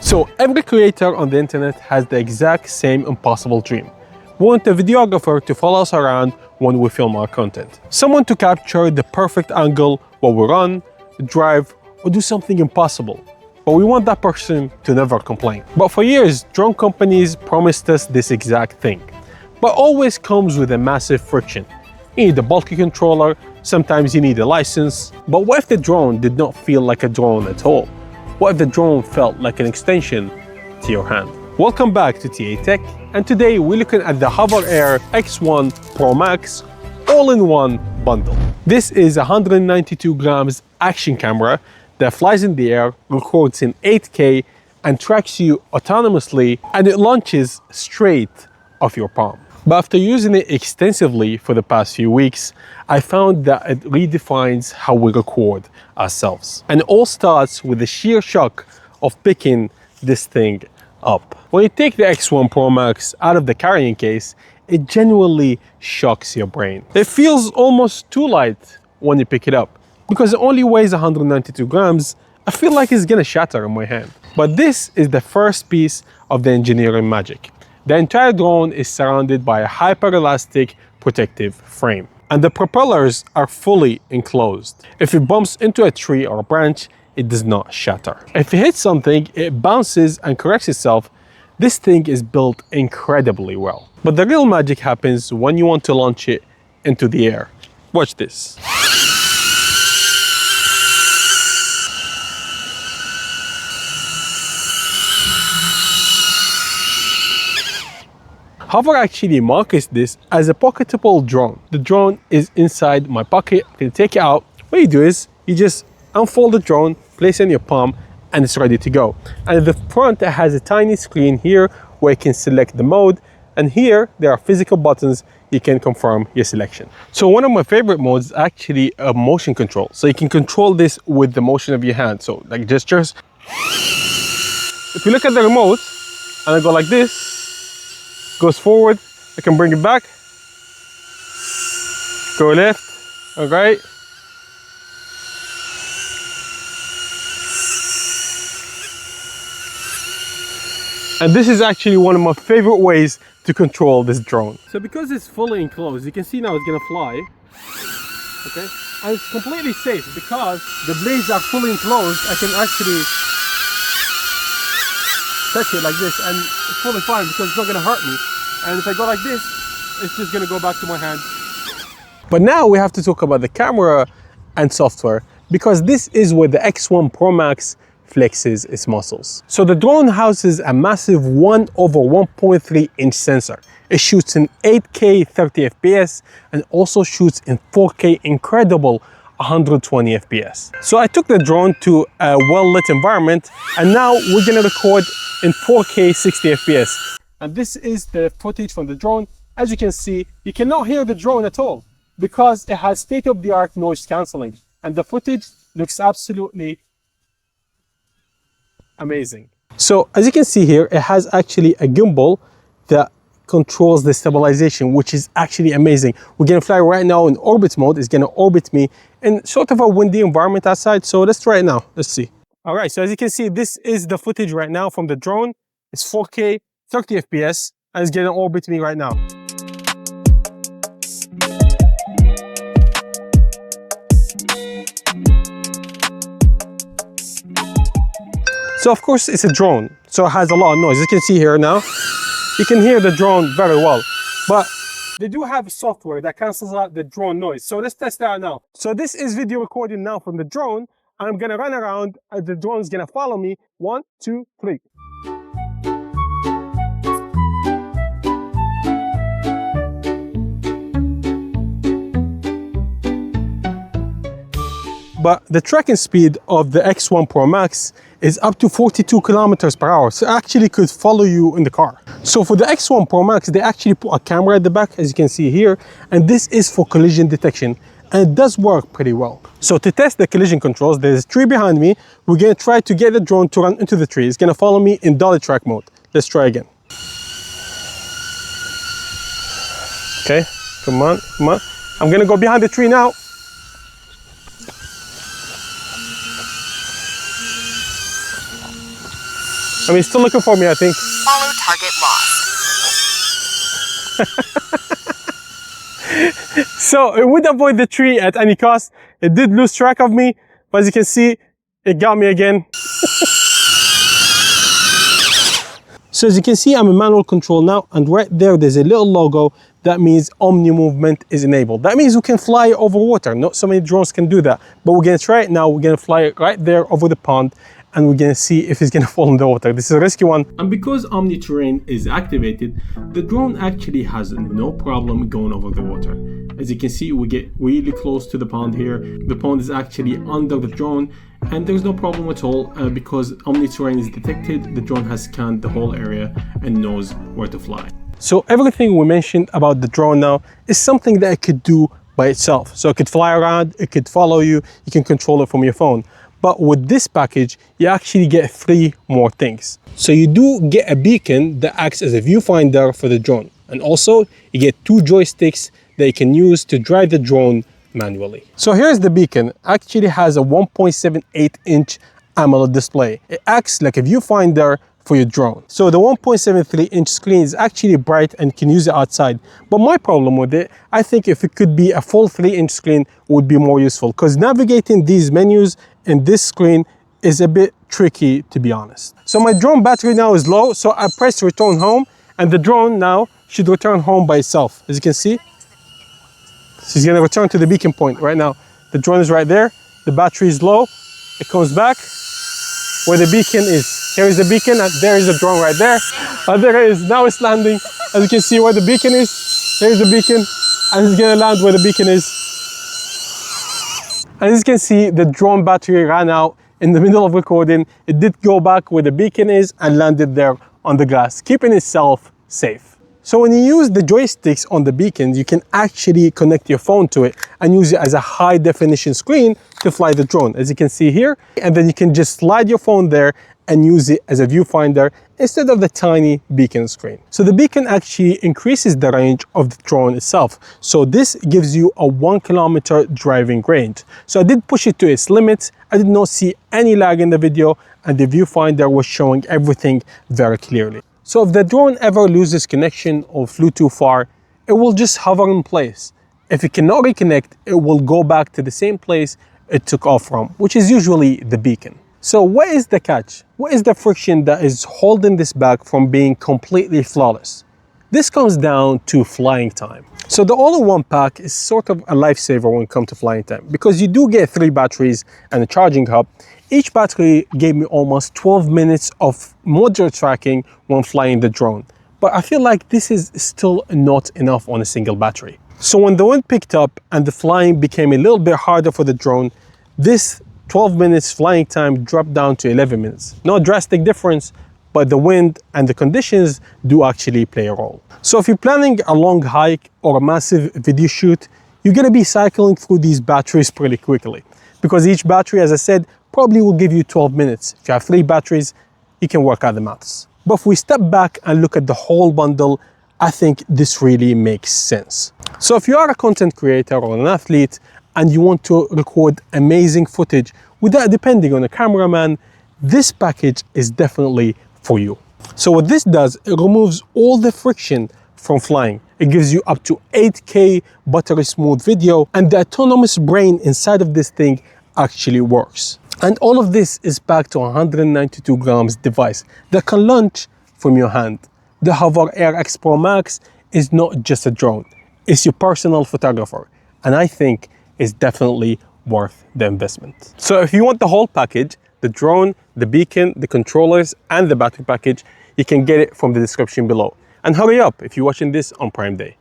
So every creator on the internet has the exact same impossible dream. We want a videographer to follow us around when we film our content. Someone to capture the perfect angle while we run, drive, or do something impossible. But we want that person to never complain. But for years, drone companies promised us this exact thing. But always comes with a massive friction. You need a bulky controller, sometimes you need a license. But what if the drone did not feel like a drone at all? What if the drone felt like an extension to your hand? Welcome back to TA Tech, and today we're looking at the HOVERAir X1 Pro Max all-in-one bundle. This is a 192 grams action camera that flies in the air, records in 8K, and tracks you autonomously, and it launches straight off your palm. But after using it extensively for the past few weeks, I found that it redefines how we record ourselves. And it all starts with the sheer shock of picking this thing up. When you take the X1 Pro Max out of the carrying case, it genuinely shocks your brain. It feels almost too light when you pick it up. Because it only weighs 192 grams, I feel like it's gonna shatter in my hand. But this is the first piece of the engineering magic. The entire drone is surrounded by a hyper-elastic protective frame. And the propellers are fully enclosed. If it bumps into a tree or a branch, it does not shatter. If it hits something, it bounces and corrects itself. This thing is built incredibly well. But the real magic happens when you want to launch it into the air. Watch this. Hover actually markets this as a pocketable drone. The drone is inside my pocket. I'm gonna take it out. What you do is you just unfold the drone, place it in your palm, and it's ready to go. And at the front, it has a tiny screen here where you can select the mode. And here, there are physical buttons you can confirm your selection. So one of my favorite modes is actually a motion control. So you can control this with the motion of your hand. So like gestures. If you look at the remote, and I go like this, goes forward, I can bring it back, go left, all right. And this is actually one of my favorite ways to control this drone. So because it's fully enclosed, you can see now it's gonna fly, okay? And it's completely safe because the blades are fully enclosed. I can actually touch it like this and it's fully fine because it's not gonna hurt me. And if I go like this, it's just gonna go back to my hand. But now we have to talk about the camera and software, because this is where the X1 Pro Max flexes its muscles. So the drone houses a massive 1/1.3 inch sensor. It shoots in 8K 30 FPS and also shoots in 4K incredible 120 FPS. So I took the drone to a well-lit environment, and now we're gonna record in 4K 60 FPS. And this is the footage from the drone. As you can see, you cannot hear the drone at all because it has state-of-the-art noise cancelling. And the footage looks absolutely amazing. So as you can see here, it has actually a gimbal that controls the stabilization, which is actually amazing. We're gonna fly right now in orbit mode. It's gonna orbit me in sort of a windy environment outside. So let's try it now. Let's see. All right, so as you can see, this is the footage right now from the drone. It's 4K 30 FPS and it's gonna orbit me right now. So of course it's a drone, so it has a lot of noise. As you can see here now, you can hear the drone very well, but they do have software that cancels out the drone noise. So let's test that out now. So this is video recording now from the drone. I'm gonna run around and the drone's gonna follow me. 1, 2, 3. But the tracking speed of the X1 Pro Max is up to 42 kilometers per hour. So it actually could follow you in the car. So for the X1 Pro Max, they actually put a camera at the back, as you can see here. And this is for collision detection. And it does work pretty well. So to test the collision controls, there's a tree behind me. We're gonna try to get the drone to run into the tree. It's gonna follow me in dolly track mode. Let's try again. Okay, come on, come on. I'm gonna go behind the tree now. I mean, he's still looking for me, I think. Follow target lost. So it would avoid the tree at any cost. It did lose track of me, but as you can see, it got me again. So as you can see, I'm in manual control now, and right there's a little logo that means Omni movement is enabled. That means we can fly over water. Not so many drones can do that, but we're gonna try it now. We're gonna fly it right there over the pond, and we're gonna see if it's gonna fall in the water. This is a risky one. And because OmniTerrain is activated, the drone actually has no problem going over the water. As you can see, we get really close to the pond here. The pond is actually under the drone, and there's no problem at all because OmniTerrain is detected. The drone has scanned the whole area and knows where to fly. So everything we mentioned about the drone now is something that it could do by itself. So it could fly around, it could follow you, you can control it from your phone. But with this package, you actually get 3 more things. So you do get a beacon that acts as a viewfinder for the drone. And also you get 2 joysticks that you can use to drive the drone manually. So here's the beacon. Actually has a 1.78-inch AMOLED display. It acts like a viewfinder for your drone. So the 1.73-inch screen is actually bright and can use it outside. But my problem with it, I think if it could be a full 3-inch screen would be more useful, because navigating these menus in this screen is a bit tricky, to be honest. So my drone battery now is low, so I press return home, and the drone now should return home by itself. As you can see, she's gonna return to the beacon point right now. The drone is right there, the battery is low, it comes back where the beacon is. Here is the beacon, and there is the drone right there. And there it is, now it's landing. As you can see where the beacon is, there's the beacon, and it's gonna land where the beacon is. And as you can see, the drone battery ran out in the middle of recording. It did go back where the beacon is and landed there on the glass, keeping itself safe. So when you use the joysticks on the beacons, you can actually connect your phone to it and use it as a high definition screen to fly the drone, as you can see here. And then you can just slide your phone there and use it as a viewfinder instead of the tiny beacon screen. So the beacon actually increases the range of the drone itself. So this gives you a 1 kilometer driving range. So I did push it to its limits. I did not see any lag in the video, and the viewfinder was showing everything very clearly. So if the drone ever loses connection or flew too far, it will just hover in place. If it cannot reconnect, it will go back to the same place it took off from, which is usually the beacon. So what is the catch? What is the friction that is holding this back from being completely flawless? This comes down to flying time. So the all-in-one pack is sort of a lifesaver when it comes to flying time, because you do get 3 batteries and a charging hub. Each battery gave me almost 12 minutes of modular tracking when flying the drone. But I feel like this is still not enough on a single battery. So when the wind picked up and the flying became a little bit harder for the drone, this 12 minutes flying time dropped down to 11 minutes. No drastic difference, but the wind and the conditions do actually play a role. So if you're planning a long hike or a massive video shoot, you're gonna be cycling through these batteries pretty quickly, because each battery, as I said, probably will give you 12 minutes. If you have 3 batteries, you can work out the maths. But if we step back and look at the whole bundle, I think this really makes sense. So if you are a content creator or an athlete and you want to record amazing footage without depending on a cameraman, this package is definitely for you. So what this does, it removes all the friction from flying. It gives you up to 8K buttery smooth video, and the autonomous brain inside of this thing actually works. And all of this is packed to a 192 grams device that can launch from your hand. The HOVERAir X Pro Max is not just a drone, it's your personal photographer, and I think it's definitely worth the investment. So if you want the whole package, the drone, the beacon, the controllers, and the battery package, you can get it from the description below. And hurry up if you're watching this on Prime Day.